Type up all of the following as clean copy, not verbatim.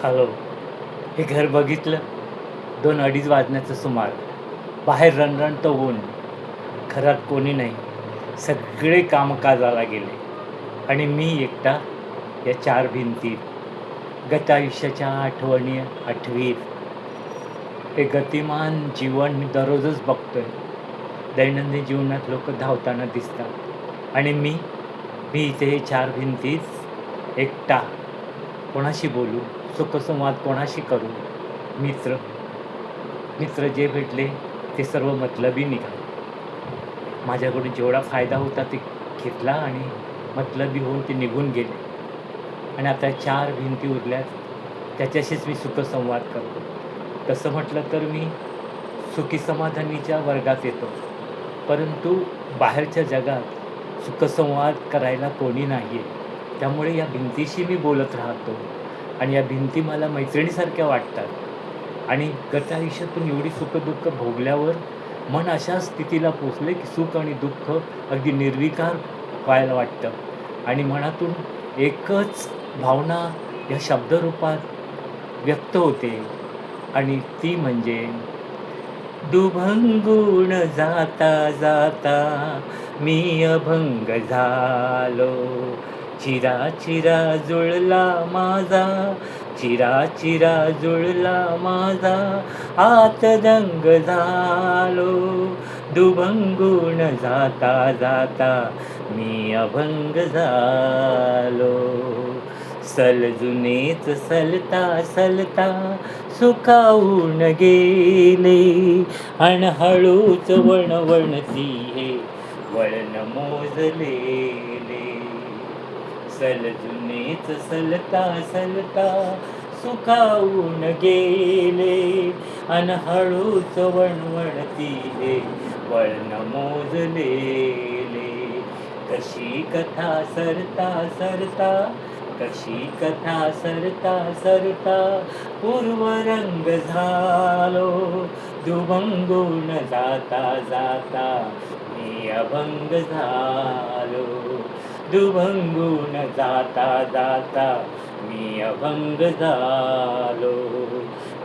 Hello. हे घर बघितलं? 2-2:30 वाजण्याचा सुमार. बाहेर रणरणतं ऊन. घरात कोणी नाही. सगळे कामकाजाला गेले आणि मी एकटा या 4 भिंतीत. गत आयुष्याच्या आठवणी आठवीत. हे गतिमान जीवन मी दररोजच बघतोय. दैनंदिन जीवनात लोकं धावताना दिसतात आणि मी इथे हे 4 भिंतीत एकटा. कोणाशी बोलू? सुखसंवाद कोणाशी करू? मित्र मित्र जे भेटले ते सर्व मतलबी निघाले. माझ्याकडून जेवढा फायदा होता ते घेतला आणि मतलबी होऊन ते निघून गेले. आणि आता 4 भिंती उरल्यात, त्याच्याशीच मी सुखसंवाद करतो. तसं म्हटलं तर मी सुखी समाधानीच्या वर्गात येतो. परंतु बाहेरच्या जगात सुखसंवाद करायला कोणी नाही आहे. त्यामुळे या भिंतीशी मी बोलत राहतो आणि या भिंती मला मैत्रिणीसारख्या वाटतात. आणि गत आयुष्यातून एवढी सुख-दुःख भोगल्यावर मन अशा स्थितीला पोहोचले, की सुख आणि दुःख अगदी निर्विकार व्हायला वाटतं आणि मनातून एकच भावना या शब्दरूपात व्यक्त होते आणि ती म्हणजे दुभंगून जाता जाता मी अभंग झालो. चिरा चिरा जुळला माझा, चिरा चिरा जुळला माझा, आत दंग झालो. दुभंगून जाता जाता मी अभंग झालो. जुनेच सलता सलता सुखावून गेले अन हळूच वणवणती हे वळण मोजलेले. जुनेच सलता सलता सुखावून गेले अन हळूच वणवणती हे वळण मोजलेले. कशी कथा सरता सरता, कशी कथा सरता सरता पूर्वरंग झालो. दुभंगून जाता जाता मी अभंग झालो. दुभंगून जाता जाता मी अभंग झालो.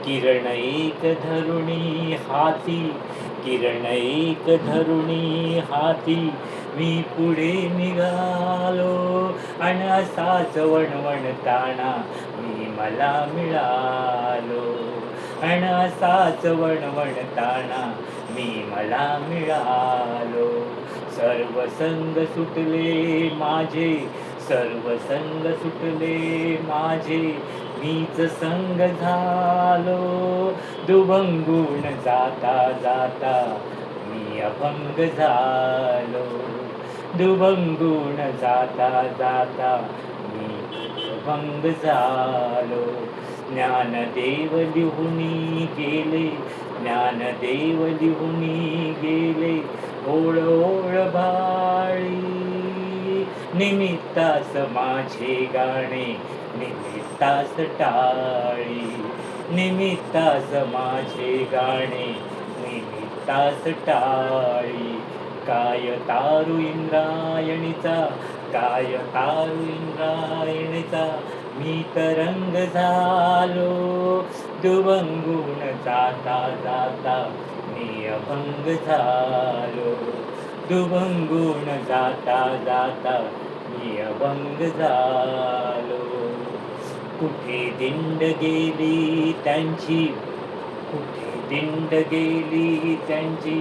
किरण एक धरुणी हाती, किरण एक धरुणी हाती, मी पुढे निघालो अन असाच वणवणताना मी मला मिळालो. अन असाच वणवणताना मी मला मिळालो. सर्व संग सुटले माझे, सर्व संग सुटले माझे, मीच संग झालो. दुभंगून जाता जाता मी अभंग झालो. दुभंगून जाता जाता मी अभंग झालो. ज्ञानदेव लिहुनी गेले, ज्ञानदेव लिहुनी गेले, ओळ ओळ भाळी. निमित्तास माझे गाणे, निमित्तास टाळी, निमित्तास माझे गाणे, निमित्तास टाळी. काय तारू इंद्रायणीचा, काय तारू इंद्रायणीचा, मी तरंग झालो. दुभंगून जाता जाता मी अभंग झालो. दुभंगून जाता जाता मी अभंग झालो. कुठे दिंड गेली त्यांची, कुठे दिंड गेली त्यांची,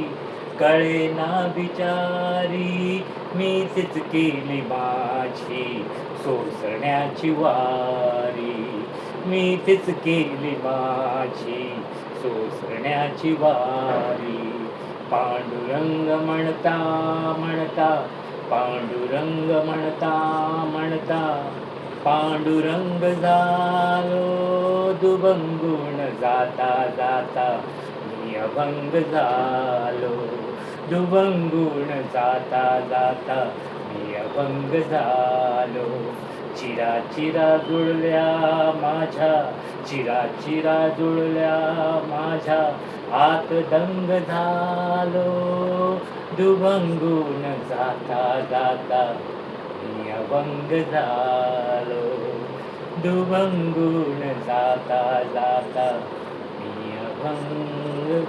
कळेना बिचारी. मीच केली माझी सोसण्याची वारी, मीच केली माझी सोसण्याची वारी. पांडुरंग म्हणता म्हणता, पांडुरंग म्हणता म्हणता, पांडुरंग झालो. दुभंगून जाता जाता मी अभंग झालो. दुभंगून जाता जाता मी अभंग झालो. चिरा चिरा जुळल्या माझ्या, चिरा चिरा जुळल्या माझ्या, आत दंग झालो. दुभंगून जाता जाता मी अभंग झालो. दुभंगून जाता जाता मी अभंग